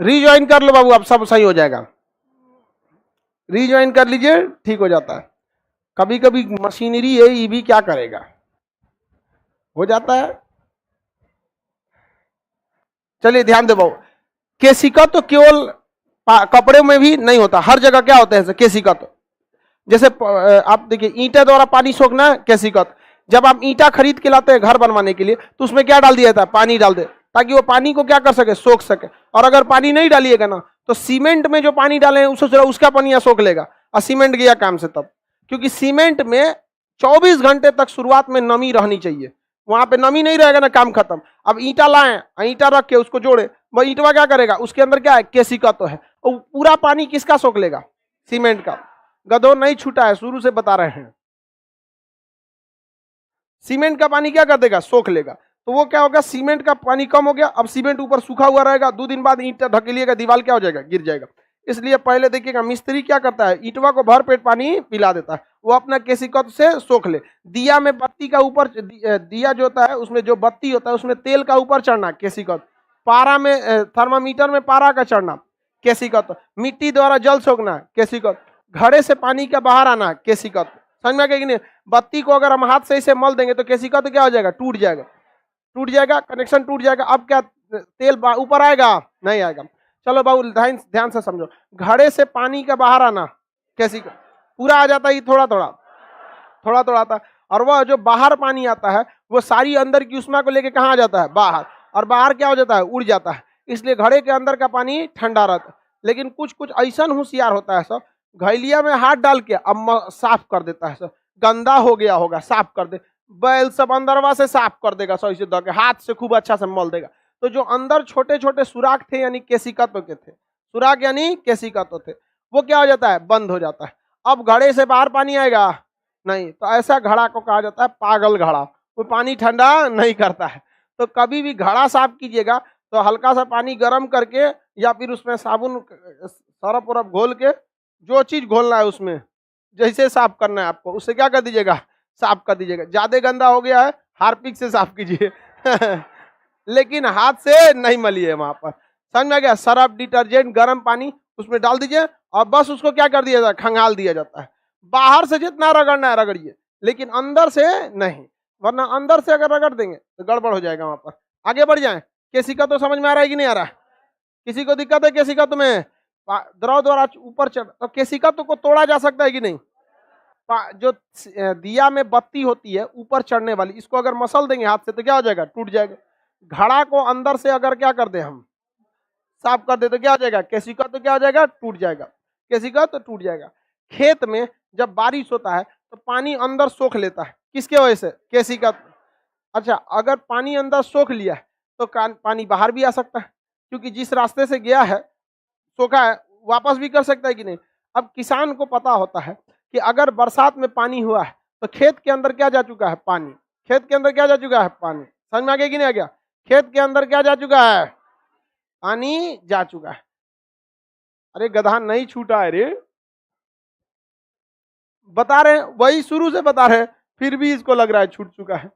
Rejoin कर लो बाबू, अब सब सही हो जाएगा। रीज्वाइन कर लीजिए, ठीक हो जाता है। कभी कभी मशीनरी है, ये भी क्या करेगा, हो जाता है। चलिए ध्यान दे बाबू, केसिका तो केवल कपड़े में भी नहीं होता, हर जगह क्या होता है केसिका। तो जैसे आप देखिए ईंटे द्वारा पानी सोखना केसिकत। जब आप ईंटा खरीद के लाते हैं घर बनवाने के लिए, तो उसमें क्या डाल दिया जाता है, पानी डाल दे, ताकि वो पानी को क्या कर सके, सोख सके। और अगर पानी नहीं डालिएगा ना, तो सीमेंट में जो पानी डाले हैं उसका पानी सोख लेगा और सीमेंट गया काम से तब। क्योंकि सीमेंट में 24 घंटे तक शुरुआत में नमी रहनी चाहिए, वहां पे नमी नहीं रहेगा ना, काम खत्म। अब ईंटा लाए, ईंटा रख के उसको जोड़े, वह ईंटवा क्या करेगा, उसके अंदर क्या है, केसिकत तो है। और पूरा पानी किसका सोख लेगा, सीमेंट का। गधो नहीं छूटा है, शुरू से बता रहे हैं। सीमेंट का पानी क्या कर देगा, सोख लेगा। तो वो क्या होगा, सीमेंट का पानी कम हो गया, अब सीमेंट ऊपर सूखा हुआ रहेगा, 2 दिन बाद ईंट ढकेलिएगा, दीवार क्या हो जाएगा, गिर जाएगा। इसलिए पहले देखिएगा मिस्त्री क्या करता है, ईंटवा को भर पेट पानी पिला देता है, वो अपना केसिकत से सोख ले। दिया में बत्ती का ऊपर, दिया जो होता है उसमें जो बत्ती होता है उसमें तेल का ऊपर चढ़ना केसिकत। पारा में, थर्मामीटर में पारा का चढ़ना केसिकत। मिट्टी द्वारा जल सोखना केसिकत। घड़े से पानी का बाहर आना केसिकत। समझ में आ गया कि नहीं। बत्ती को अगर हम हाथ से इसे मल देंगे तो केसिकत तो क्या हो जाएगा, टूट जाएगा, टूट जाएगा, कनेक्शन टूट जाएगा। अब क्या तेल ऊपर आएगा, नहीं आएगा। चलो बाबू ध्यान से समझो, घड़े से पानी का बाहर आना केसिकत, पूरा आ जाता है, थोड़ा थोड़ा थोड़ा थोड़ा आता है। और वह जो बाहर पानी आता है वो सारी अंदर की उष्मा को लेके कहाँ आ जाता है, बाहर। और बाहर क्या हो जाता है, उड़ जाता है। इसलिए घड़े के अंदर का पानी ठंडा रहता है। लेकिन कुछ कुछ ऐसा होशियार होता है सब, घैलिया में हाथ डाल के अब साफ कर देता है सब, गंदा हो गया होगा साफ कर दे, बैल सब अंदरवा से साफ कर देगा, सही से के हाथ से खूब अच्छा से मल देगा। तो जो अंदर छोटे छोटे सुराख थे यानी केसिकत्व के थे, सुराख यानी केसिकत्व थे, वो क्या हो जाता है, बंद हो जाता है। अब घड़े से बाहर पानी आएगा नहीं, तो ऐसा घड़ा को कहा जाता है पागल घड़ा, वो पानी ठंडा नहीं करता है। तो कभी भी घड़ा साफ कीजिएगा तो हल्का सा पानी गर्म करके या फिर उसमें साबुन सरफ उरफ घोल के, जो चीज घोलना है उसमें जैसे साफ करना है आपको, उससे क्या कर दीजिएगा, साफ कर दीजिएगा। ज्यादा गंदा हो गया है, हार्पिक से साफ कीजिए लेकिन हाथ से नहीं मलिए वहां पर। समझ में आ गया। सरफ, डिटर्जेंट, गर्म पानी उसमें डाल दीजिए और बस उसको क्या कर दिया जाता है, खंगाल दिया जाता है। बाहर से जितना रगड़ना है रगड़िए, लेकिन अंदर से नहीं, वरना अंदर से अगर रगड़ देंगे तो गड़बड़ हो जाएगा वहां पर। आगे बढ़ जाए। केसिकत तो समझ में आ रहा है कि नहीं आ रहा है, किसी को दिक्कत है केसिकत में, द्रव द्वारा ऊपर चढ़, तो केसिकत को तोड़ा जा सकता है कि नहीं। जो दिया में बत्ती होती है ऊपर चढ़ने वाली, इसको अगर मसल देंगे हाथ से तो क्या हो जाएगा, टूट जाएगा। घड़ा को अंदर से अगर क्या कर दे, हम साफ कर दे तो क्या हो जाएगा, केसिकत तो क्या हो जाएगा, टूट जाएगा, केसिकत तो टूट जाएगा। खेत में जब बारिश होता है तो पानी अंदर सोख लेता है, किसके वजह से, केसिकत। अच्छा, अगर पानी अंदर सोख लिया है तो पानी बाहर भी आ सकता है, क्योंकि जिस रास्ते से गया है सोखा है वापस भी कर सकता है कि नहीं। अब किसान को पता होता है कि अगर बरसात में पानी हुआ है तो खेत के अंदर क्या जा चुका है, पानी। खेत के अंदर क्या जा चुका है, पानी। समझ में आ गया कि नहीं आ गया। खेत के अंदर क्या जा चुका है, पानी जा चुका है। अरे गधा नहीं छूटा है रे, बता रहे हैं, वही शुरू से बता रहे हैं, फिर भी इसको लग रहा है छूट चुका है।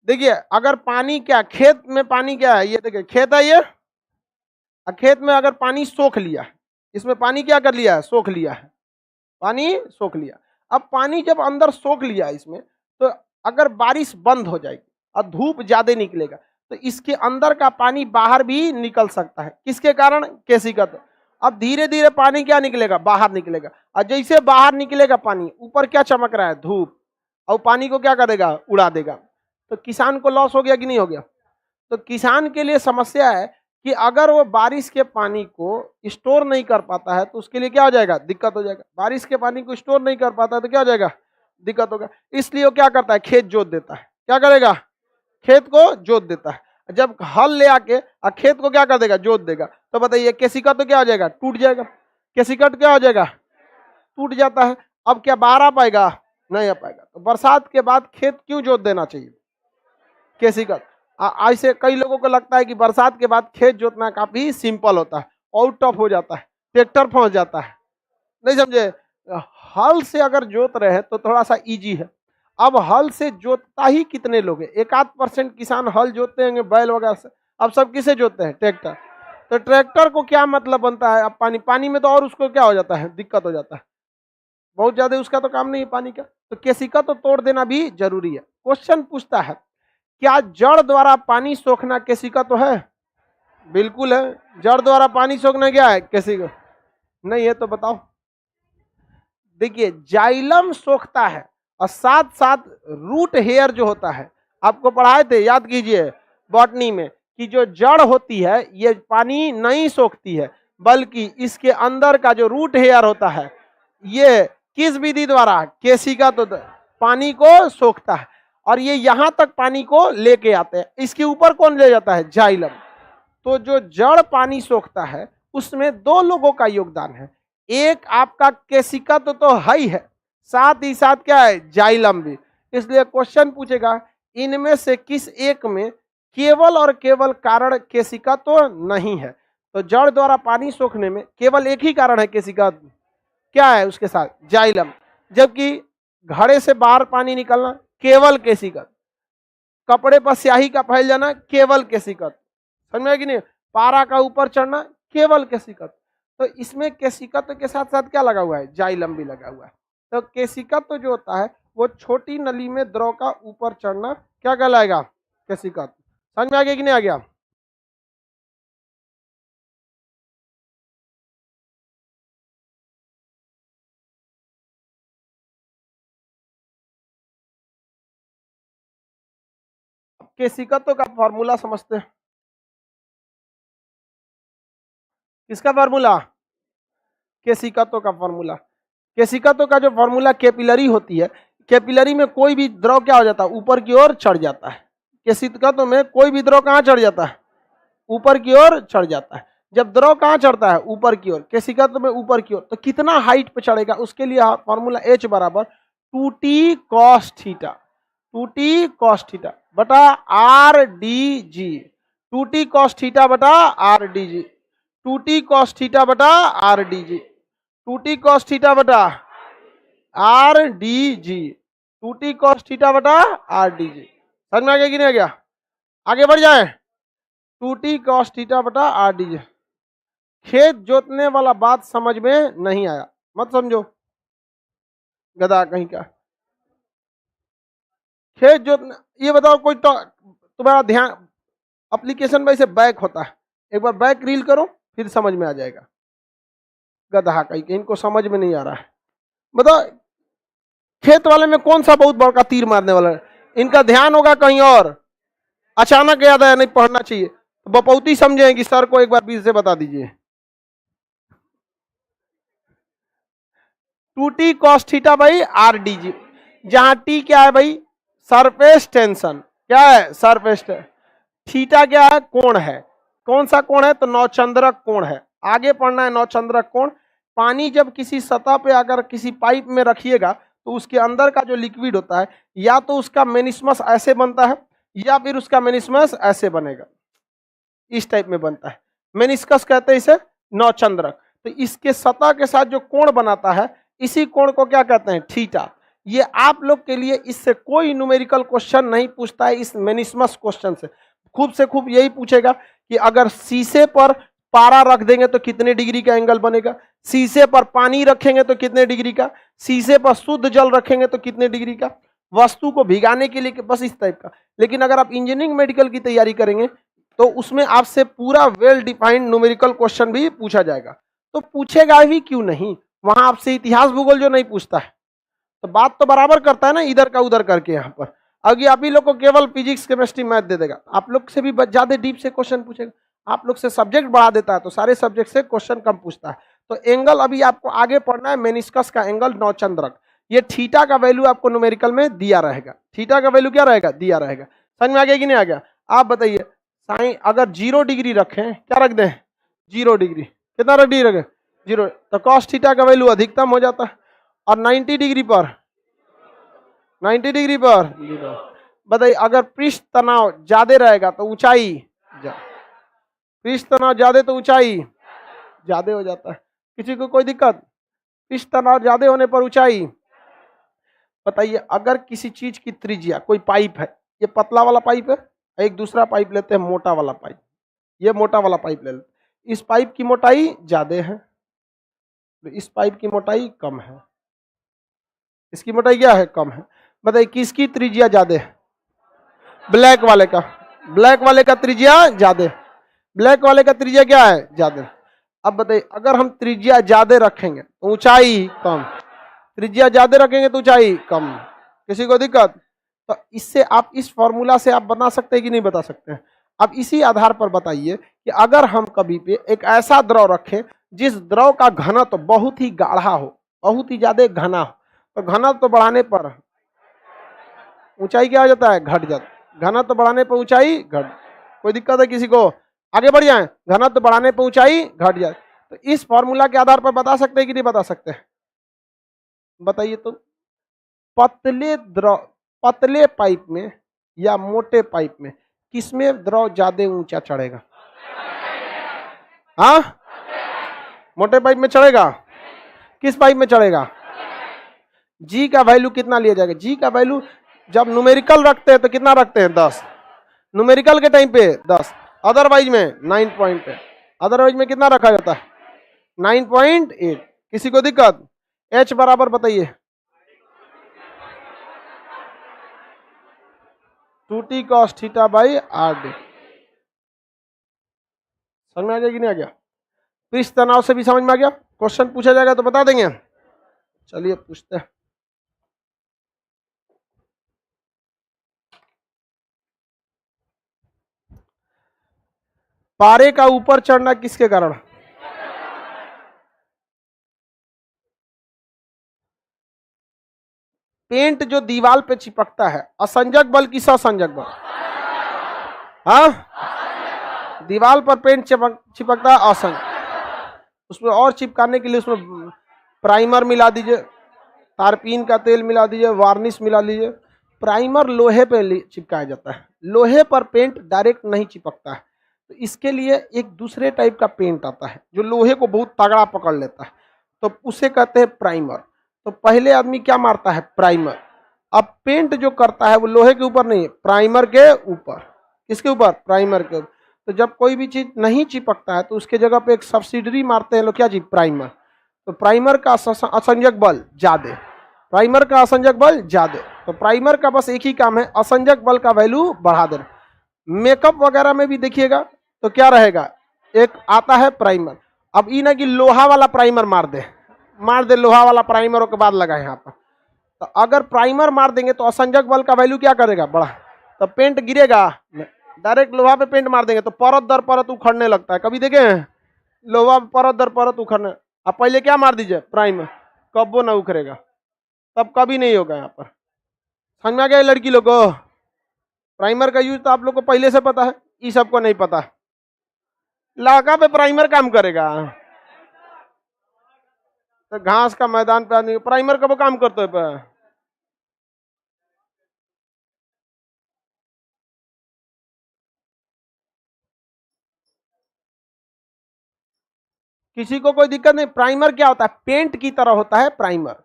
देखिए अगर पानी क्या, खेत में पानी क्या है, ये देखिए खेत है ये, खेत में अगर पानी सोख लिया, इसमें पानी क्या कर लिया है, सोख लिया है, पानी सोख लिया। अब पानी जब अंदर सोख लिया इसमें, तो अगर बारिश बंद हो जाएगी और धूप ज्यादा निकलेगा तो इसके अंदर का पानी बाहर भी निकल सकता है, किसके कारण, केसिकत। अब धीरे धीरे पानी क्या निकलेगा, बाहर निकलेगा। और जैसे बाहर निकलेगा पानी, ऊपर क्या चमक रहा है, धूप, और पानी को क्या करेगा, उड़ा देगा। तो किसान को लॉस हो गया कि नहीं हो गया। तो किसान के लिए समस्या है कि अगर वो बारिश के पानी को स्टोर नहीं कर पाता है तो उसके लिए क्या हो जाएगा, दिक्कत हो जाएगा। बारिश के पानी को स्टोर नहीं कर पाता है तो क्या हो जाएगा, दिक्कत होगा। इसलिए वो क्या करता है, खेत जोत देता है। क्या करेगा, खेत को जोत देता है। जब हल ले आके और खेत को क्या कर देगा, जोत देगा, तो बताइए केसिकत तो क्या हो जाएगा, टूट जाएगा। केसिकत क्या हो जाएगा, टूट जाता है। अब क्या बाहर आ पाएगा, नहीं आ पाएगा। तो बरसात के बाद खेत क्यों जोत देना चाहिए, केसिकत। ऐसे कई लोगों को लगता है कि बरसात के बाद खेत जोतना काफी सिंपल होता है, आउट ऑफ हो जाता है, ट्रैक्टर पहुंच जाता है, नहीं समझे। हल से अगर जोत रहे हैं तो थोड़ा सा इजी है। अब हल से जोतता ही कितने लोग हैं, 1-8% किसान हल जोतते होंगे बैल वगैरह से। अब सब किसे जोतते हैं, ट्रैक्टर। तो ट्रैक्टर को क्या मतलब बनता है, अब पानी में तो और उसको क्या हो जाता है, दिक्कत हो जाता है, बहुत ज्यादा उसका तो काम नहीं है पानी का। तो केसिका तो तोड़ देना भी जरूरी है। क्वेश्चन पूछता है क्या जड़ द्वारा पानी सोखना केसिका तो है, बिल्कुल है। जड़ द्वारा पानी सोखना क्या है, केसिका नहीं है, तो बताओ। देखिए जाइलम सोखता है और साथ साथ रूट हेयर जो होता है, आपको पढ़ाए थे, याद कीजिए बॉटनी में, कि जो जड़ होती है ये पानी नहीं सोखती है, बल्कि इसके अंदर का जो रूट हेयर होता है ये किस विधि द्वारा, केसिका तो पानी को सोखता है, और ये यहां तक पानी को लेके आते हैं। इसके ऊपर कौन ले जाता है, जाइलम। तो जो जड़ पानी सोखता है उसमें दो लोगों का योगदान है, एक आपका केसिका तो है ही है, साथ ही साथ क्या है, जाइलम भी। इसलिए क्वेश्चन पूछेगा इनमें से किस एक में केवल और केवल कारण केसिका तो नहीं है। तो जड़ द्वारा पानी सोखने में केवल एक ही कारण है केसिका, क्या है उसके साथ, जाइलम। जबकि घड़े से बाहर पानी निकलना केवल केसिका, कपड़े पर स्याही का फैल जाना केवल केसिका, समझ में कि नहीं, पारा का ऊपर चढ़ना केवल केसिकत। तो इसमें केसिकत के साथ साथ क्या लगा हुआ है, जाइलम भी लगा हुआ है। तो केसिकत तो जो होता है वो छोटी नली में द्रव का ऊपर चढ़ना क्या कहलाएगा, केसिकत। समझ में आ गया कि नहीं आ गया। केसिकतों का फॉर्मूला समझते हैं, किसका फॉर्मूला, केसिकतों का फॉर्मूला। केसिकतों का जो फॉर्मूला, कैपिलरी होती है, कैपिलरी में कोई भी द्रव क्या हो जाता है, ऊपर की ओर चढ़ जाता है। केसिकतों में कोई भी द्रव कहाँ चढ़ जाता है, ऊपर की ओर चढ़ जाता है। जब द्रव कहाँ चढ़ता है, ऊपर की ओर, केसिकत्व में ऊपर की ओर, तो कितना हाइट पे चढ़ेगा, उसके लिए फॉर्मूला H बराबर 2t cos theta, 2t cos theta बटा RdG, 2t cos थीटा बटा RdG, 2t cos थीटा बटा RdG, 2t cos थीटा बटा RdG, 2t cos थीटा बटा RdG। समझ में आ गया कि नहीं आ गया, आगे बढ़ जाए। 2t cos थीटा बटा RdG। खेत जोतने वाला बात समझ में नहीं आया, मत समझो, गधा कहीं का। खेत जोतना, ये बताओ कोई तो तुम्हारा ध्यान एप्लीकेशन में से बैक होता है, एक बार बैक रील करो फिर समझ में आ जाएगा। गधा कहीं के, इनको समझ में नहीं आ रहा है। बताओ खेत वाले में कौन सा बहुत बड़ा तीर मारने वाला है, इनका ध्यान होगा कहीं और, अचानक याद आया नहीं पढ़ना चाहिए, बपौती समझेंगे सर को एक बार बीच से बता दीजिए। 2t cos theta by RdG, जहां t क्या है भाई, सरफेस टेंशन, क्या है, सरफेस टेंशन। थीटा क्या है, कोण है, कौन सा कोण है, तो नौचंद्रक कोण है। आगे पढ़ना है नौचंद्रक कोण। पानी जब किसी सतह पे अगर किसी पाइप में रखिएगा तो उसके अंदर का जो लिक्विड होता है, या तो उसका मेनिस्मस ऐसे बनता है या फिर उसका मेनिस्मस ऐसे बनेगा, इस टाइप में बनता है। मेनिस्कस कहते हैं इसे, नौचंद्रक। तो इसके सतह के साथ जो कोण बनाता है, इसी कोण को क्या कहते हैं, थीटा। ये आप लोग के लिए इससे कोई न्यूमेरिकल क्वेश्चन नहीं पूछता है, इस मेनिस्मस क्वेश्चन से खूब यही पूछेगा कि अगर शीशे पर पारा रख देंगे तो कितने डिग्री का एंगल बनेगा, शीशे पर पानी रखेंगे तो कितने डिग्री का, शीशे पर शुद्ध जल रखेंगे तो कितने डिग्री का, वस्तु को भिगाने के लिए, बस इस टाइप का। लेकिन अगर आप इंजीनियरिंग मेडिकल की तैयारी करेंगे तो उसमें आपसे पूरा वेल डिफाइंड न्यूमेरिकल क्वेश्चन भी पूछा जाएगा। तो पूछेगा भी क्यों नहीं, वहां आपसे इतिहास भूगोल जो नहीं पूछता है, तो बात तो बराबर करता है ना, इधर का उधर करके। यहाँ पर अभी आप ही लोग को केवल फिजिक्स केमिस्ट्री मैथ दे देगा, आप लोग से भी ज्यादा डीप से क्वेश्चन पूछेगा। आप लोग से सब्जेक्ट बढ़ा देता है तो सारे सब्जेक्ट से क्वेश्चन कम पूछता है। तो एंगल अभी आपको आगे पढ़ना है, मेनिस्कस का एंगल नौचंद्रक। ये थीटा का वैल्यू आपको न्यूमेरिकल में दिया रहेगा, थीटा का वैल्यू क्या रहेगा, दिया रहेगा। समझ में आ गया कि नहीं आ गया। आप बताइए साइन अगर 0 डिग्री रखें, क्या रख दें, 0 डिग्री, कितना डिग्री रखें, 0, तो कॉस थीटा का वैल्यू अधिकतम हो जाता है। और 90 डिग्री पर 0, बताइए, अगर पृष्ठ तनाव ज्यादा रहेगा तो ऊंचाई, पृष्ठ तनाव ज्यादा तो ऊंचाई ज्यादा हो जाता है। किसी को कोई दिक्कत? पृष्ठ तनाव ज्यादा होने पर ऊंचाई। बताइए, अगर किसी चीज की त्रिज्या, कोई पाइप है, ये पतला वाला पाइप है, एक दूसरा पाइप लेते हैं मोटा वाला पाइप, ये मोटा वाला पाइप ले लेते, इस पाइप की मोटाई ज्यादा है, इस पाइप की मोटाई कम है, इसकी मोटाई क्या है? कम है। बताइए किसकी त्रिज्या ज्यादा है? ब्लैक वाले का। ब्लैक वाले का त्रिज्या ज्यादा, ब्लैक वाले का त्रिज्या क्या है? ज्यादा। अब बताइए, अगर हम त्रिज्या ज्यादा रखेंगे तो ऊंचाई कम, त्रिज्या ज्यादा रखेंगे तो ऊंचाई कम। किसी को दिक्कत? तो इससे आप, इस फॉर्मूला से आप बता सकते हैं कि नहीं बता सकते हैं? अब इसी आधार पर बताइए कि अगर हम कभी पे एक ऐसा द्रव रखें जिस द्रव का घनत्व तो बहुत ही गाढ़ा हो, बहुत ही ज्यादा घना हो, तो घनत्व तो बढ़ाने पर ऊंचाई क्या हो जाता है? घट जाता है। घनत्व बढ़ाने पर ऊंचाई घट। कोई दिक्कत है किसी को? आगे बढ़ जाए। घनत्व बढ़ाने पर ऊंचाई घट जाए। तो इस फॉर्मूला के आधार पर बता सकते हैं कि नहीं बता सकते? बताइए तो। पतले पाइप में या मोटे पाइप में किसमें द्रव ज्यादा ऊंचा चढ़ेगा? हाँ, मोटे पाइप में चढ़ेगा। किस पाइप में चढ़ेगा? जी का वैल्यू कितना लिया जाएगा? जी का वैल्यू जब न्यूमेरिकल रखते हैं तो कितना रखते हैं? 10। न्यूमेरिकल के टाइम पे 10, अदरवाइज में 9.8। अदरवाइज में कितना रखा जाता है? 9.8। किसी को दिक्कत? H बराबर बताइए 2t cos theta by RD। समझ में आ गया कि नहीं आ गया? पृष्ठ तनाव से भी समझ में आ गया? क्वेश्चन पूछा जाएगा तो बता देंगे। चलिए पूछते हैं। पारे का ऊपर चढ़ना किसके कारण? पेंट जो दीवार पे चिपकता है, असंजक बल की ससंजक बल? हाँ, दीवार पर पेंट चिपकता है असंजक, उसमें और चिपकाने के लिए उसमें प्राइमर मिला दीजिए, तारपीन का तेल मिला दीजिए, वार्निश मिला लीजिए। प्राइमर लोहे पे चिपकाया जाता है, लोहे पर पेंट डायरेक्ट नहीं चिपकता है, तो इसके लिए एक दूसरे टाइप का पेंट आता है जो लोहे को बहुत तगड़ा पकड़ लेता है, तो उसे कहते हैं प्राइमर। तो पहले आदमी क्या मारता है? प्राइमर। अब पेंट जो करता है वो लोहे के ऊपर नहीं, प्राइमर के ऊपर। किसके ऊपर? प्राइमर के ऊपर। तो जब कोई भी चीज नहीं चिपकता है तो उसके जगह पे एक सब्सिडरी मारते हैं लोग, क्या चीज? प्राइमर। तो प्राइमर का असंजक बल ज्यादा, प्राइमर का असंजक बल ज्यादा। तो प्राइमर का बस एक ही काम है, असंजक बल का वैल्यू बढ़ा देना। मेकअप वगैरह में भी देखिएगा तो क्या रहेगा? एक आता है प्राइमर। अब ये ना कि लोहा वाला प्राइमर मार दे लोहा वाला प्राइमर के बाद लगा यहाँ पर। तो अगर प्राइमर मार देंगे तो असंजक बल का वैल्यू क्या करेगा? बढ़ा। तो पेंट गिरेगा, डायरेक्ट लोहा पे पेंट मार देंगे तो परत दर परत उखड़ने लगता है। कभी देखे हैं लोहा परत दर परत उखड़ने? अब पहले क्या मार दीजिए? प्राइमर, कब वो ना उखड़ेगा, तब कभी नहीं होगा। यहाँ पर समझ में आ गया लड़की लोग को? प्राइमर का यूज तो आप लोग को पहले से पता है, ये सबको नहीं पता। लाका पे प्राइमर काम करेगा? तो घास का मैदान पे आदमी प्राइमर का वो काम करते पे। किसी को कोई दिक्कत नहीं। प्राइमर क्या होता है? पेंट की तरह होता है प्राइमर,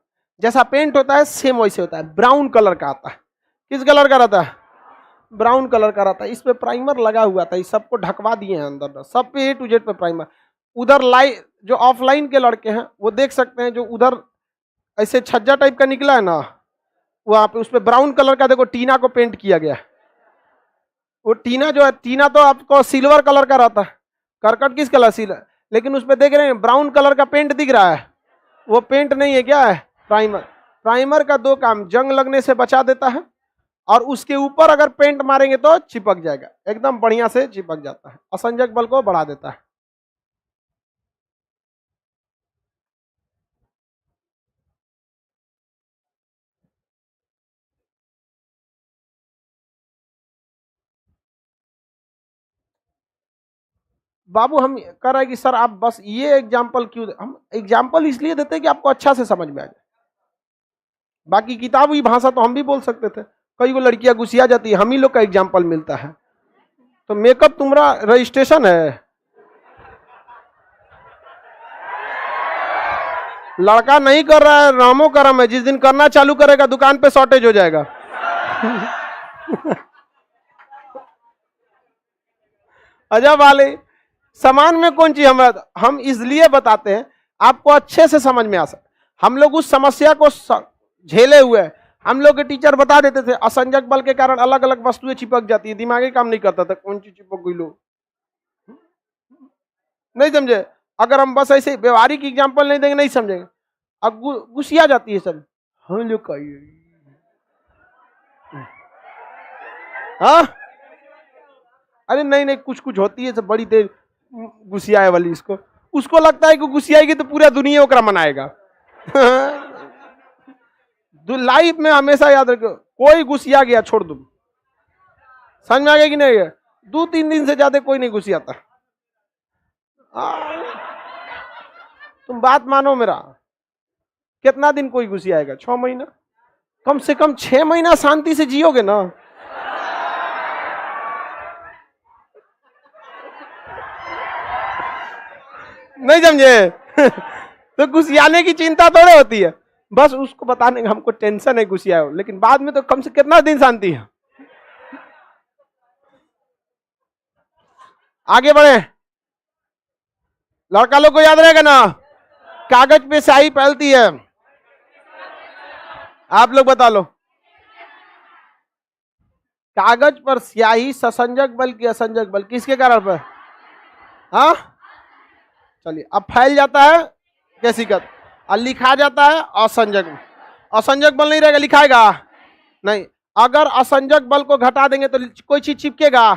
जैसा पेंट होता है सेम वैसे होता है, ब्राउन कलर का आता है। किस कलर का रहता है? ब्राउन कलर का रहता है। इस पे प्राइमर लगा हुआ था, इस सबको ढकवा दिए हैं अंदर, सब पे A to Z पे प्राइमर। उधर लाइट जो ऑफलाइन के लड़के हैं वो देख सकते हैं, जो उधर ऐसे छज्जा टाइप का निकला है ना, वहां पे उस पे ब्राउन कलर का देखो टीना को पेंट किया गया है। वो टीना जो है, टीना तो आपको सिल्वर कलर का रहता है, करकट किस कलर? सिल्वर। लेकिन उस पे देख रहे हैं ब्राउन कलर का पेंट दिख रहा है, वो पेंट नहीं है, क्या है? प्राइमर। प्राइमर का दो काम, जंग लगने से बचा देता है, और उसके ऊपर अगर पेंट मारेंगे तो चिपक जाएगा, एकदम बढ़िया से चिपक जाता है, असंजक बल को बढ़ा देता है। बाबू हम कह रहे हैं कि सर आप बस ये एग्जाम्पल क्यों हम एग्जाम्पल इसलिए देते हैं कि आपको अच्छा से समझ में आ जाए। बाकी किताबी भाषा तो हम भी बोल सकते थे, कई को लड़कियां गुस्सिया जाती है, हम ही लोग का एग्जाम्पल मिलता है। तो मेकअप तुम्हारा रजिस्ट्रेशन है, लड़का नहीं कर रहा है, रामो करम है। जिस दिन करना चालू करेगा दुकान पे शॉर्टेज हो जाएगा। अजब वाले सामान में कौन चीज हम इसलिए बताते हैं आपको अच्छे से समझ में आ सके। हम लोग उस समस्या को झेले हुए, हम लोग के टीचर बता देते थे असंजक बल के कारण अलग अलग वस्तुएं चिपक जाती है, दिमागी काम नहीं करता था, कौन चीज चिपक गई लो, नहीं समझे। अगर हम बस ऐसे व्यवहारिक एग्जाम्पल नहीं देंगे नहीं समझेंगे। अब गुस्सिया जाती है सर, हम लोग का हाँ, अरे नहीं नहीं कुछ कुछ होती है सब बड़ी देर गुस्सियाए वाली, इसको उसको लगता है कि गुस्सियाएगी तो पूरा दुनिया ओकरा मनाएगा। लाइफ में हमेशा याद रखो, कोई गुस्सिया गया छोड़ दो, समझ में आ गया कि नहीं है? 2-3 दिन से ज्यादा कोई नहीं गुस्सियाता। तुम बात मानो मेरा, कितना दिन कोई गुस्सियाएगा? 6 महीना, कम से कम 6 महीना शांति से जियोगे ना। नहीं समझे? तो गुस्सियाने की चिंता थोड़े होती है, बस उसको बताने का हमको टेंशन है गुस्सिया हो, लेकिन बाद में तो कम से कितना दिन शांति है। आगे बढ़े, लड़का लोग को याद रहेगा ना, कागज पे स्याही फैलती है, आप लोग बता लो। कागज पर स्याही ससंजक बल की असंजक बल किसके कारण पर? हाँ चलिए, अब फैल जाता है केशिकत और लिखा जाता है असंजक। असंजक बल नहीं रहेगा, लिखाएगा नहीं। अगर असंजक बल को घटा देंगे तो कोई चीज चिपकेगा।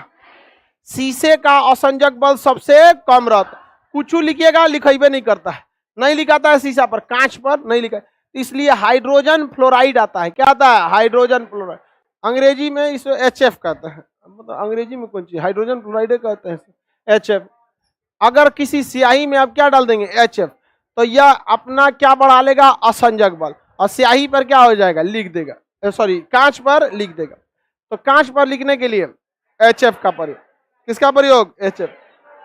शीशे का असंजक बल सबसे कम रहता, कुछ लिखिएगा लिखेबे नहीं करता है, नहीं लिखाता है शीशा पर, कांच पर नहीं लिखा, इसलिए हाइड्रोजन फ्लोराइड आता है। क्या आता है? Hydrogen fluoride. अंग्रेजी में इसे HF कहते हैं, मतलब अंग्रेजी में कौन चीज हाइड्रोजन फ्लोराइड कहते हैं, HF। अगर किसी स्याही में आप क्या डाल देंगे? HF, तो यह अपना क्या बढ़ा लेगा? असंजक बल, और स्याही पर क्या हो जाएगा? लिख देगा, सॉरी कांच पर लिख देगा। तो कांच पर लिखने के लिए HF का प्रयोग, किसका प्रयोग? HF।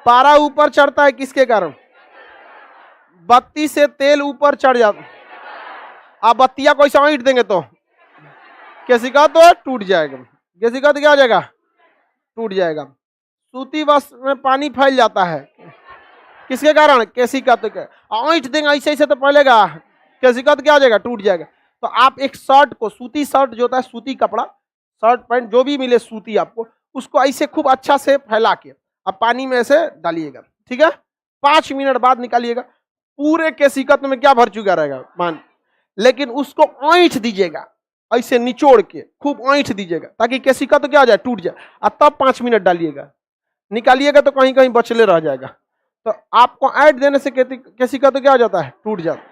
पारा ऊपर चढ़ता है किसके कारण? बत्ती से तेल ऊपर चढ़ जाता, आप बत्तियां कोई समय ईट देंगे तो केशिका तो टूट जाएगा, केशिका तो क्या हो जाएगा? टूट जाएगा। सूती वस्त्र में पानी फैल जाता है किसके कारण? केशिका तो ईट देंगे ऐसे ऐसे तो फैलेगा, केशिका तो क्या हो जाएगा? टूट जाएगा। तो आप एक शर्ट को, सूती शर्ट जो होता है, सूती कपड़ा, शर्ट पैंट जो भी मिले सूती आपको, उसको ऐसे खूब अच्छा से फैला के आप पानी में ऐसे डालिएगा, ठीक है? 5 मिनट बाद निकालिएगा, पूरे केशिकत में क्या भर चुका रहेगा? पानी। लेकिन उसको ऐंठ दीजिएगा, ऐसे निचोड़ के खूब ऐंठ दीजिएगा, ताकि केशिकत क्या हो जाए? टूट जाए। और तब 5 मिनट डालिएगा, निकालिएगा तो कहीं कहीं बचले रह जाएगा। तो आपको ऐंठ देने से केशिकत क्या हो जाता है? टूट जाता है।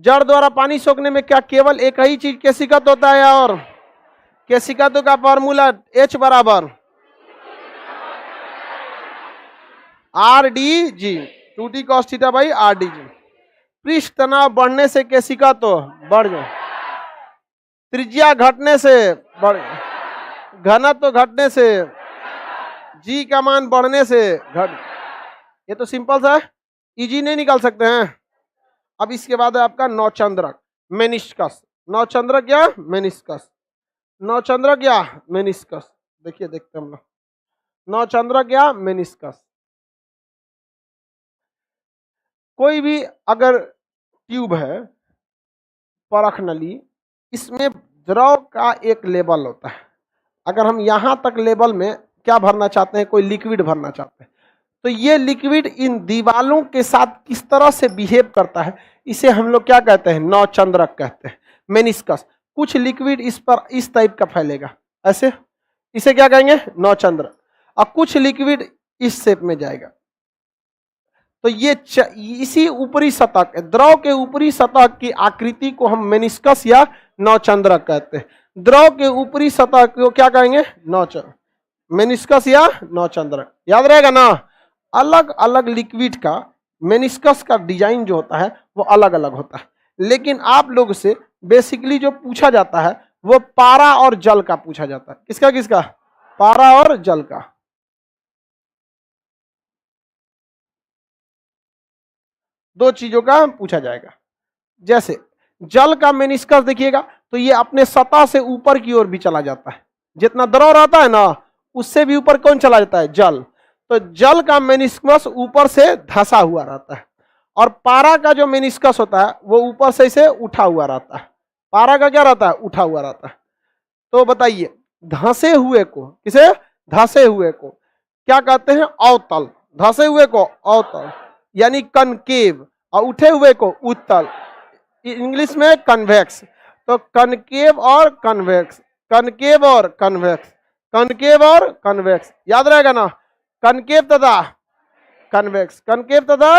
जड़ द्वारा पानी सोखने में क्या केवल एक ही चीज केशिकत होता है? और केशिकत का फॉर्मूला H बराबर RdG, 2T cos theta by RdG। पृष्ठ तनाव बढ़ने से केशिका तो बढ़ जाए, त्रिज्या घटने से बढ़, घनत्व घटने से, G का मान बढ़ने से घट। ये तो सिंपल सा है, इजी नहीं निकाल सकते हैं। अब इसके बाद है आपका नौचंद्रक, मेनिस्कस। नौचंद्रक या मेनिस्कस, नौचंद्रक या मेनिस्कस, देखिए देखते हम लोग, नौचंद्रक या मेनिस्कस। कोई भी अगर ट्यूब है, परख नली, इसमें द्रव का एक लेवल होता है। अगर हम यहां तक लेवल में क्या भरना चाहते हैं? कोई लिक्विड भरना चाहते हैं, तो ये लिक्विड इन दीवालों के साथ किस तरह से बिहेव करता है, इसे हम लोग क्या कहते हैं? नौचंद्रक कहते हैं, मेनिस्कस। कुछ लिक्विड इस पर इस टाइप का फैलेगा ऐसे, इसे क्या कहेंगे? नौचंद्रक। और कुछ लिक्विड इस शेप में जाएगा। तो ये इसी ऊपरी सतह, द्रव के ऊपरी सतह की आकृति को हम मेनिस्कस या नौचंद्रक कहते हैं। द्रव के ऊपरी सतह को क्या कहेंगे? नौचंद्रक, मेनिस्कस या नौचंद्रक। याद रहेगा ना? अलग अलग लिक्विड का मेनिस्कस का डिजाइन जो होता है वो अलग अलग होता है, लेकिन आप लोग से बेसिकली जो पूछा जाता है वो पारा और जल का पूछा जाता है। किसका किसका? पारा और जल का। दो चीजों का पूछा जाएगा। जैसे जल का मेनिस्कस देखिएगा तो ये अपने सतह से ऊपर की ओर भी चला जाता है, जितना द्रव रहता है ना उससे भी ऊपर कौन चला जाता है? जल। तो जल का मेनिस्कस ऊपर से धंसा हुआ रहता है और पारा का जो मेनिस्कस होता है वो ऊपर से इसे उठा हुआ रहता है। पारा का क्या रहता है? उठा हुआ रहता है। तो बताइए धंसे हुए को, किसे? धंसे हुए को क्या कहते हैं? अवतल। धंसे हुए को अवतल यानी कनकेव, और उठे हुए को उत्तल, इंग्लिश में कन्वेक्स। तो कनकेव और कन्वेक्स, कनकेव और कन्वेक्स, कनकेव और कन्वेक्स, याद रहेगा ना? कनकेव तथा कन्वेक्स, कनकेव तथा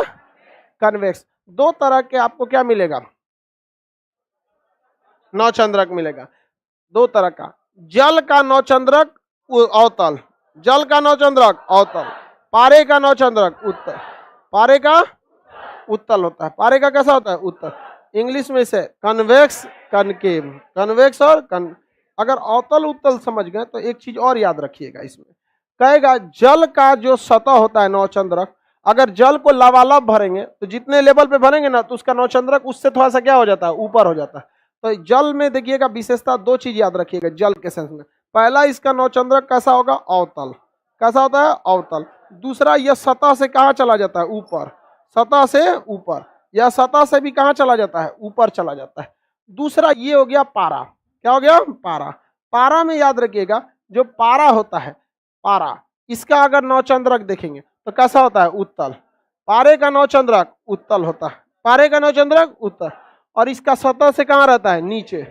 कन्वेक्स। दो तरह के आपको क्या मिलेगा? नौचंद्रक मिलेगा, दो तरह का। जल का नौचंद्रक अवतल, जल का नौचंद्रक अवतल, पारे का नौचंद्रक उत्तल। पारे का उत्तल होता है, पारे का कैसा होता है? उत्तल। इंग्लिश में से कन्वेक्स कनकेव, कन्वेक्स और अगर अवतल उत्तल समझ गए तो एक चीज और याद रखिएगा इसमें, कहेगा जल का जो सतह होता है नौचंद्रक, अगर जल को लबालब भरेंगे तो जितने लेवल पे भरेंगे ना तो उसका नौचंद्रक उससे थोड़ा सा क्या हो जाता है? ऊपर हो जाता है। तो जल में देखिएगा विशेषता, दो चीज याद रखिएगा जल के सेंस में। पहला, इसका नौचंद्रक कैसा होगा? अवतल। कैसा होता है? अवतल। दूसरा, यह सतह से कहाँ चला जाता है? ऊपर। सतह से ऊपर। यह सतह से भी कहाँ चला जाता है? ऊपर चला जाता है। दूसरा ये हो गया पारा। क्या हो गया? पारा। पारा में याद रखिएगा जो पारा होता है, पारा, इसका अगर नौचंद्रक देखेंगे तो कैसा होता है? उत्तल। पारे का नौचंद्रक उत्तल होता है, पारे का नौचंद्रक उत्तल। और इसका सतह से कहाँ रहता है? नीचे।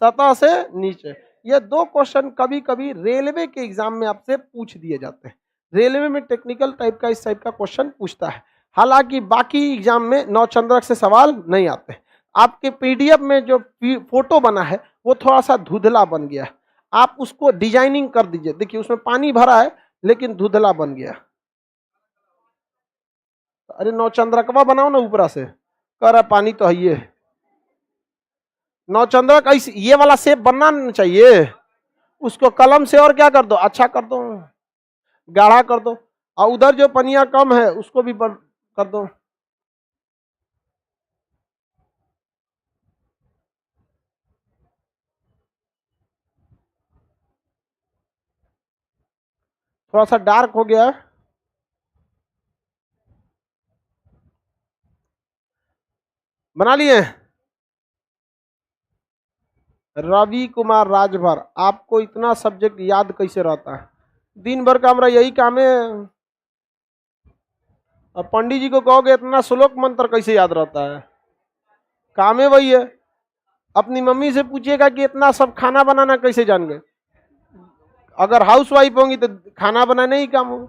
सतह से नीचे। ये दो क्वेश्चन कभी कभी रेलवे के एग्जाम में आपसे पूछ दिए जाते हैं। रेलवे में टेक्निकल टाइप का इस टाइप का क्वेश्चन पूछता है, हालांकि बाकी एग्जाम में नौचंद्रक से सवाल नहीं आते। आपके पीडीएफ में जो फोटो बना है वो थोड़ा सा धुंधला बन गया है, आप उसको डिजाइनिंग कर दीजिए। देखिए उसमें पानी भरा है लेकिन धुंधला बन गया। अरे नौचंद्रकवा बनाओ ना ऊपरा से, कह रहा पानी तो है ये। नौचंद्रक ऐसे ये वाला शेप बनना चाहिए, उसको कलम से और क्या कर दो? अच्छा कर दो, गाढ़ा कर दो, और उधर जो पनिया कम है उसको भी कर दो। थोड़ा सा डार्क हो गया है। बना लिए? रवि कुमार राजभर, आपको इतना सब्जेक्ट याद कैसे रहता है? दिन भर का हमारा यही काम है। अब पंडित जी को कहोगे इतना श्लोक मंत्र कैसे याद रहता है? काम है वही है। अपनी मम्मी से पूछिएगा कि इतना सब खाना बनाना कैसे जान गए? अगर हाउस वाइफ होंगी तो खाना बनाने ही काम होगा।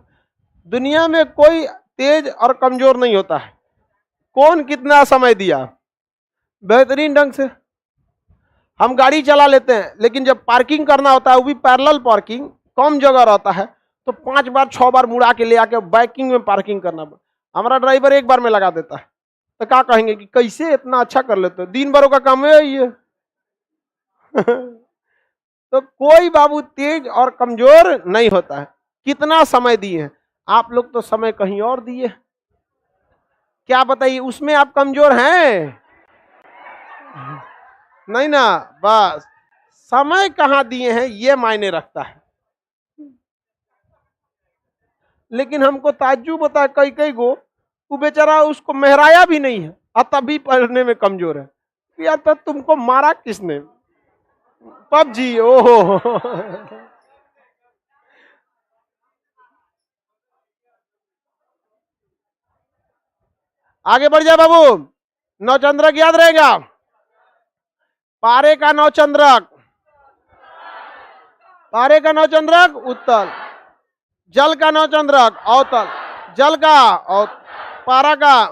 दुनिया में कोई तेज और कमजोर नहीं होता है। कौन कितना समय दिया? बेहतरीन ढंग से हम गाड़ी चला लेते हैं, लेकिन जब पार्किंग करना होता है वो भी पैरेलल पार्किंग, कम जगह रहता है तो 5 बार 6 बार मुड़ा के ले आके बैकिंग में पार्किंग करना पड़ता। हमारा ड्राइवर एक बार में लगा देता है, तो क्या कहेंगे कि कैसे इतना अच्छा कर लेते हो? दिन भरों का काम है ये। तो कोई बाबू तेज और कमजोर नहीं होता है। कितना समय दिए हैं आप लोग, तो समय कहीं और दिए। क्या बताइए उसमें आप कमजोर हैं? नहीं ना, बस समय कहां दिए हैं ये मायने रखता है। लेकिन हमको ताज्जुब होता है, कई कई गो वो बेचारा उसको मेहराया भी नहीं है और तभी पढ़ने में कमजोर है। यार तो तुमको मारा किसने? पबजी। ओहो। आगे बढ़ जाए बाबू। नौचंद्रक याद रहेगा? पारे का नौचंद्रक, पारे का नौचंद्रक उत्तल, जल का नौचंद्रक अवतल, जल का और पारा का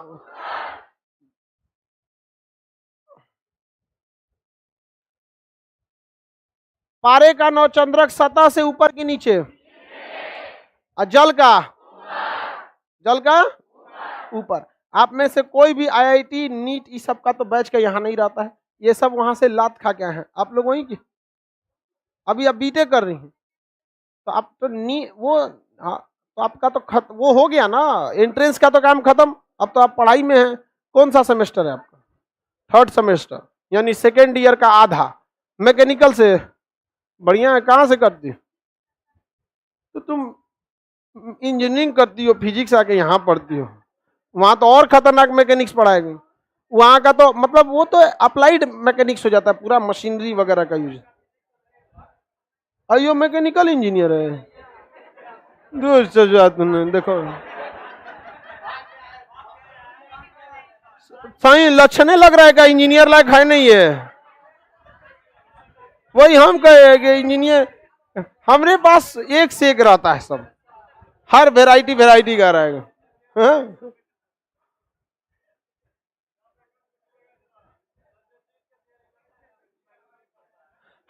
पारे का नौचंद्रक सतह से ऊपर की नीचे, और जल का, जल का ऊपर। आप में से कोई भी आईआईटी नीट इस सब का तो बैच का यहाँ नहीं रहता है, ये सब वहां से लात खा के आए हैं। आप लोग वहीं की अभी आप बीटेक कर रही हैं, तो आप तो वो, हाँ, तो आपका तो वो हो गया ना, एंट्रेंस का तो काम खत्म, अब तो आप पढ़ाई में हैं। कौन सा सेमेस्टर है आपका? थर्ड सेमेस्टर, यानी सेकेंड ईयर का आधा मैकेनिकल से। बढ़िया है, कहाँ से करती हो? तो तुम इंजीनियरिंग करती हो, फिजिक्स आके यहाँ पढ़ती हो, वहां तो और खतरनाक मैकेनिक्स पढ़ाएगी। वहां का तो मतलब वो तो अप्लाइड मैकेनिक्स हो जाता है, पूरा मशीनरी वगैरह का यूज। अयो मैकेनिकल इंजीनियर है, तुमने देखो सही लक्षण लग रहा है का इंजीनियर लायक है नहीं है। वही हम कहे कि इंजीनियर, हमारे पास एक से एक रहता है, सब हर वेराइटी का रहेगा। हाँ?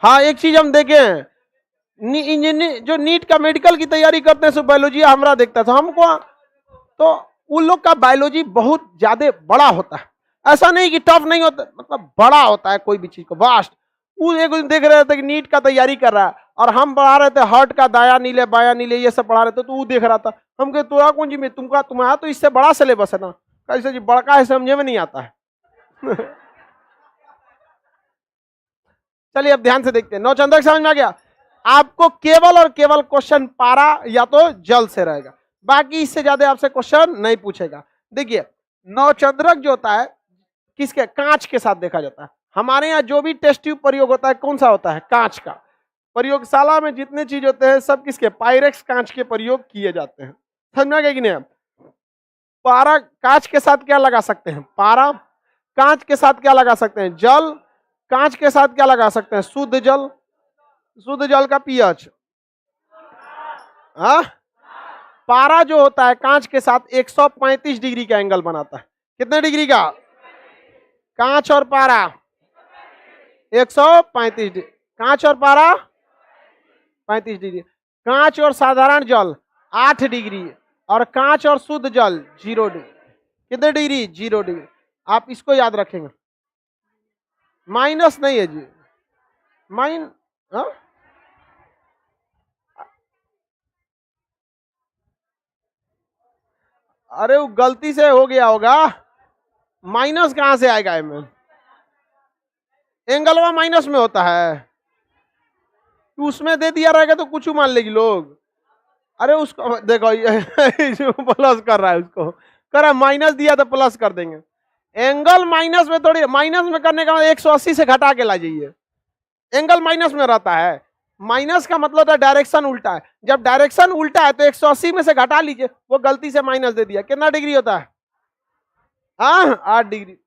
हाँ, एक चीज हम देखे हैं, इंजीनियर जो नीट का मेडिकल की तैयारी करते हैं, सो बायोलॉजी हमारा देखता था हमको, तो उन लोग का बायोलॉजी बहुत ज्यादा बड़ा होता है। ऐसा नहीं कि टफ नहीं होता, मतलब बड़ा होता है कोई भी चीज को, वास्ट। वो एक दिन देख रहे थे कि नीट का तैयारी कर रहा है, और हम पढ़ा रहे थे हार्ट का दाया नीले बाया नीले ये सब पढ़ा रहे थे, तो वो देख रहा था। हम कहे तोरा कौन जी में, तुम्हारा तो इससे बड़ा सिलेबस है ना। कैसे जी बड़का है, समझे में नहीं आता है। चलिए अब ध्यान से देखते हैं, नौचंद्रक समझ में आ गया? आपको केवल और केवल क्वेश्चन पारा या तो जल से रहेगा, बाकी इससे ज्यादा आपसे क्वेश्चन नहीं पूछेगा। देखिए नौचंद्रक जो होता है किसके, कांच के साथ देखा जाता है। हमारे यहाँ जो भी टेस्ट ट्यूब प्रयोग होता है कौन सा होता है, कांच का। प्रयोगशाला में जितने चीज होते हैं सब किसके, पायरेक्स कांच के प्रयोग किए जाते हैं। समझ में आ गया कि नहीं? पारा कांच के साथ क्या लगा सकते हैं, पारा। कांच के साथ क्या लगा सकते हैं, जल। कांच के साथ क्या लगा सकते हैं, शुद्ध जल। शुद्ध जल का पीएच, हाँ। पारा जो होता है कांच के साथ 135 डिग्री का एंगल बनाता है। कितने डिग्री का? कांच और पारा 135 डिग्री, कांच और पारा 35 डिग्री। कांच और साधारण जल 8 डिग्री, और कांच और शुद्ध जल 0 डिग्री। कितने डिग्री? 0 डिग्री। आप इसको याद रखेंगे, माइनस नहीं है जी, हाँ? अरे वो गलती से हो गया होगा, माइनस कहां से आएगा इसमें? एंगलवा माइनस में होता है, उसमें दे दिया रहेगा तो कुछ मान लेगी लोग। अरे उसको देखो प्लस कर रहा है, उसको कर रहा माइनस दिया तो प्लस कर देंगे। एंगल माइनस में थोड़ी, माइनस में करने का 180 से घटा के ला जाइए, एंगल माइनस में रहता है। माइनस का मतलब है डायरेक्शन उल्टा है, जब डायरेक्शन उल्टा है तो 180 में से घटा लीजिए, वो गलती से माइनस दे दिया। कितना डिग्री होता है? हाँ 8 डिग्री।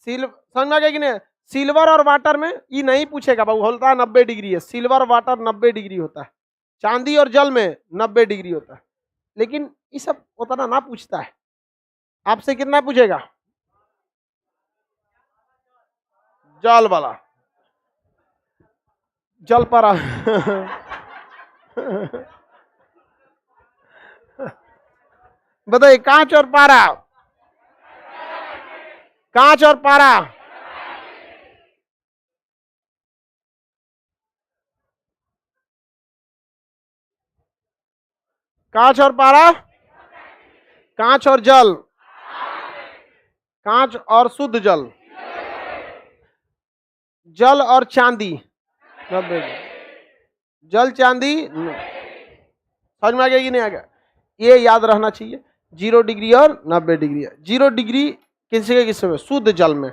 समझ में आ गया कि नहीं? सिल्वर और वाटर में ये नहीं पूछेगा बाबू, होता है 90 डिग्री है, सिल्वर वाटर 90 डिग्री होता है। चांदी और जल में 90 डिग्री होता है, लेकिन ये सब उतना ना पूछता है। आपसे कितना पूछेगा? जल वाला, जल पारा। बताइए, कांच और पारा, कांच और पारा। कांच और पारा, कांच और जल, कांच और शुद्ध जल, जल और चांदी 90, जल चांदी। समझ में आ गया कि नहीं आ गया? ये याद रहना चाहिए, 0 डिग्री और 90 डिग्री है। 0 डिग्री किसके में? शुद्ध जल में।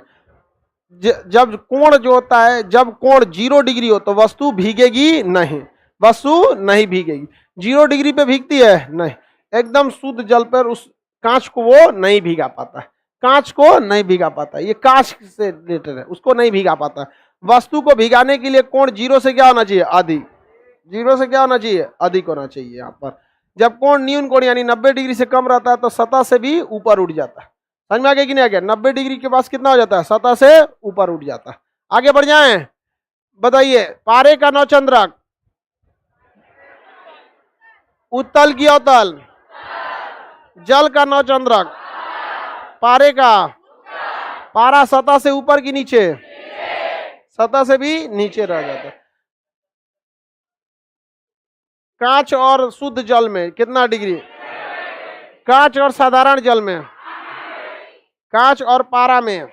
जब कोण जो होता है, जब कोण 0 डिग्री हो तो वस्तु भीगेगी नहीं, वस्तु नहीं भीगेगी। 0 डिग्री पे भीगती है नहीं, एकदम शुद्ध जल पर उस कांच को वो नहीं भीगा पाता है, कांच को नहीं भीगा पाता है। ये कांच से रिलेटेड है, उसको नहीं भीगा पाता है। वस्तु को भिगाने के लिए कोण 0 से क्या होना चाहिए? अधिक। 0 से क्या होना चाहिए? अधिक होना चाहिए। यहाँ पर जब कोण न्यून कोण यानी 90 डिग्री से कम रहता है तो सतह से भी ऊपर उठ जाता है। समझ में आ गया कि नहीं आ गया? 90 डिग्री के पास कितना हो जाता है? सतह से ऊपर उठ जाता है। आगे बढ़ जाएं, बताइए पारे का नौचंद्रक, उत्तल की अवतल, जल का नौचंद्रक, पारे का, पारा सतह से ऊपर की नीचे, सतह से भी नीचे रह जाता है। कांच और शुद्ध जल में कितना डिग्री? कांच और साधारण जल में, कांच और पारा में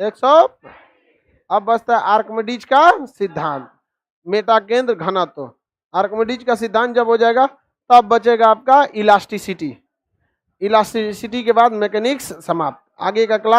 100। अब बचता है आर्किमिडीज का सिद्धांत, मेटा केंद्र घनत्व। आर्किमिडीज का सिद्धांत जब हो जाएगा तब बचेगा आपका इलास्टिसिटी। इलास्टिसिटी के बाद मैकेनिक्स समाप्त। आगे का क्लास